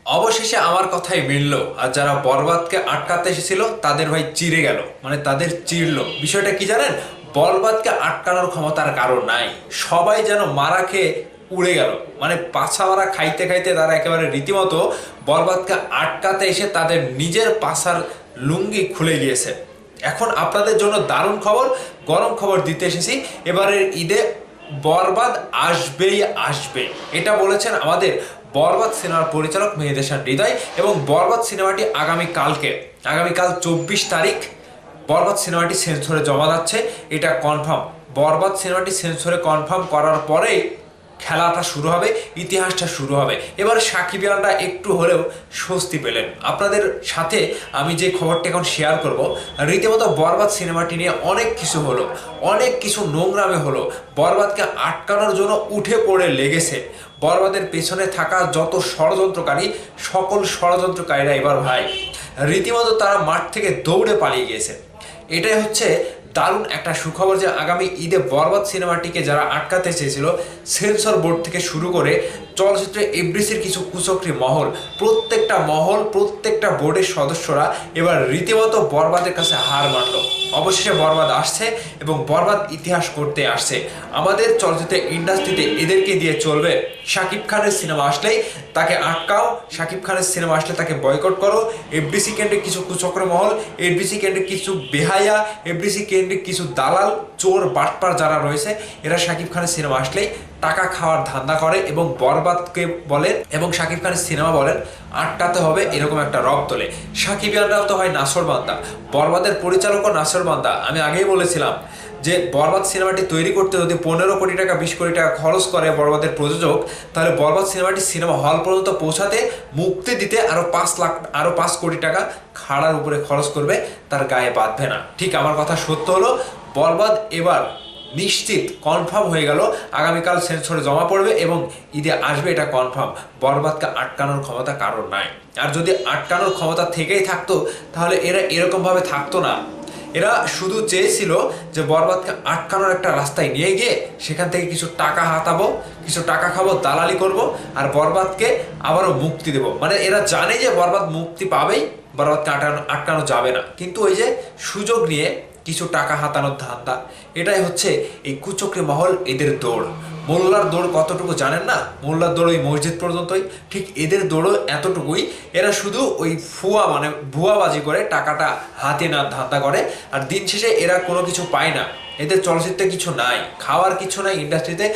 অবশেষে আমার কথাই মিললো, আর যারা বরবাদকে আটকাতে এসেছিল তাদের ভাই চিড়ে গেল, মানে তাদের চিড়লো। বিষয়টা কি জানেন? বরবাদকে আটকানোর ক্ষমতার কারণ নাই, সবাই যেন মারা খেয়ে উড়ে গেল। মানে পাছা মারা খাইতে খাইতে তারা একেবারে রীতিমতো বরবাদকে আটকাতে এসে তাদের নিজের পাছার লুঙ্গি খুলে গিয়েছে। এখন আপনাদের জন্য দারুণ খবর, গরম খবর দিতে এসেছি। এবারের ঈদে বরবাদ আসবেই আসবে, এটা বলেছেন আমাদের বরবাদ সিনেমার পরিচালক মেহেদী হাসান হৃদয়। এবং বরবাদ সিনেমাটি আগামীকাল 24 তারিখ বরবাদ সিনেমাটি সেন্সরে জমা যাচ্ছে, এটা কনফার্ম। বরবাদ সিনেমাটি সেন্সরে কনফার্ম করার পরেই খেলাটা শুরু হবে, ইতিহাসটা শুরু হবে। এবার সাকিবিয়ানরা একটু হলেও স্বস্তি পেলেন। আপনাদের সাথে আমি যে খবরটা এখন শেয়ার করব, রীতিমতো বরবাদ সিনেমাটি নিয়ে অনেক কিছু হলো, অনেক কিছু নোংরামে হলো। বরবাদকে আটকানোর জন্য উঠে পড়ে লেগেছে বরবাদের পেছনে থাকা যত ষড়যন্ত্রকারী, সকল ষড়যন্ত্রকারীরা এবার ভাই রীতিমতো তারা মাঠ থেকে দৌড়ে পালিয়ে গিয়েছে। এটাই হচ্ছে দারুণ একটা সুখবর যে আগামী ঈদে বরবাদ সিনেমাটিকে যারা আটকাতে চেয়েছিল, সেন্সর বোর্ড থেকে শুরু করে চলচ্চিত্রে এফডিসির কিছু কুচক্রী মহল, প্রত্যেকটা বোর্ডের সদস্যরা এবার রীতিমতো বরবাদের কাছে হার মানল। অবশেষে বরবাদ আসছে এবং বরবাদ ইতিহাস করতে আসছে। আমাদের চলচ্চিত্র ইন্ডাস্ট্রিতে এদেরকে দিয়ে চলবে। শাকিব খানের সিনেমা আসলেই তাকে আটকাও, শাকিব খানের সিনেমা আসলে তাকে বয়কট করো। এফডিসি কেন্দ্রিক কিছু কুচক্র মহল, এফডিসি কেন্দ্রিক কিছু বেহায়া, এফডিসি কেন্দ্রিক কিছু দালাল, চোর বাটপার যারা রয়েছে, এরা শাকিব খানের সিনেমা আসলেই টাকা খাওয়ার ধান্দা করে এবং বরবাদকে বলেন এবং শাকিব খানের সিনেমা বলেন আটকাতে হবে, এরকম একটা রব তোলে। সাকিবিয়ানরাও তো হয় নাসরবান্দা, বরবাদের পরিচালকও নাসরবান্দা। আমি আগেই বলেছিলাম যে বরবাদ সিনেমাটি তৈরি করতে যদি 15 কোটি টাকা 20 কোটি টাকা খরচ করে বরবাদের প্রযোজক, তাহলে বরবাদ সিনেমা হল পর্যন্ত পৌঁছাতে, মুক্তি দিতে আরো 5 কোটি টাকা খাড়ার উপরে খরচ করবে, তার গায়ে বাঁধবে না। ঠিক আমার কথা সত্য হলো, বরবাদ এবার নিশ্চিত কনফার্ম হয়ে গেল, আগামীকাল সেন্সরে জমা পড়বে এবং ঈদে আসবে, এটা কনফার্ম। বরবাদকে আটকানোর ক্ষমতা কারোর নাই। আর যদি আটকানোর ক্ষমতা থেকেই থাকতো তাহলে এরা এরকমভাবে থাকতো না। এরা শুধু চেয়েছিল যে বরবাদকে আটকানোর একটা রাস্তায় নিয়ে গিয়ে সেখান থেকে কিছু টাকা হাতাবো, কিছু টাকা খাবো, দালালি করব, আর বরবাদকে আবারও মুক্তি দেব। মানে এরা জানে যে বরবাদ মুক্তি পাবেই, বরবাদকে আটকানো যাবে না, কিন্তু ওই যে সুযোগ নিয়ে কিছু টাকা হাতানোর ধান্দা, এটাই হচ্ছে এই কুচক্রী মহল, এদের দৌড়। মোল্লার দৌড় কতটুকু জানেন না? মোল্লার দৌড় ওই মসজিদ পর্যন্তই, ঠিক এদের দৌড়ও এতটুকুই। এরা শুধু ওই ভুয়াবাজি করে টাকাটা হাতে না ধান্দা করে, আর দিন শেষে এরা কোনো কিছু পায় না। এদের চলচ্চিত্রে কিছু নাই, খাওয়ার কিছু নাই, ইন্ডাস্ট্রিতে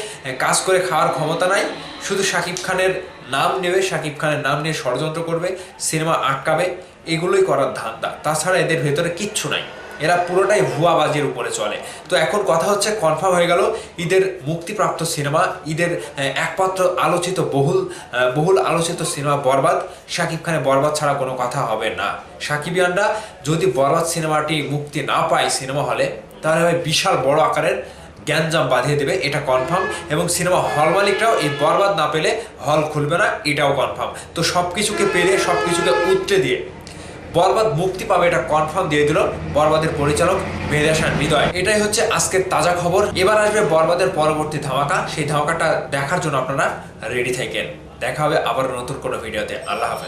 কাজ করে খাওয়ার ক্ষমতা নাই। শুধু শাকিব খানের নাম নেবে, শাকিব খানের নাম নিয়ে ষড়যন্ত্র করবে, সিনেমা আটকাবে, এগুলোই করার ধান্দা। তাছাড়া এদের ভেতরে কিচ্ছু নাই, এরা পুরোটাই ভুয়াবাজির উপরে চলে। তো এখন কথা হচ্ছে, কনফার্ম হয়ে গেল ঈদের মুক্তিপ্রাপ্ত সিনেমা, ঈদের একমাত্র আলোচিত বহুল আলোচিত সিনেমা বরবাদ। শাকিব খানের বরবাদ ছাড়া কোনো কথা হবে না। সাকিবিয়ানরা যদি বরবাদ সিনেমাটি মুক্তি না পায় সিনেমা হলে, তাহলে ভাই বিশাল বড় আকারের গ্যাঞ্জাম বাঁধিয়ে দেবে, এটা কনফার্ম। এবং সিনেমা হল মালিকরাও এই বরবাদ না পেলে হল খুলবে না, এটাও কনফার্ম। তো সব কিছুকে পেরে, সব কিছুকে উতরে দিয়ে বরবাদ মুক্তি পাবে, এটা কনফার্ম দিয়ে দিল বরবাদের পরিচালক মেহেদী হাসান হৃদয়। এটাই হচ্ছে আজকের তাজা খবর। এবার আসবে বরবাদের পরবর্তী ধামাকা, সেই ধামাকাটা দেখার জন্য আপনারা রেডি থাকেন। দেখা হবে আবার নতুন কোনো ভিডিওতে। আল্লাহ হাফেজ।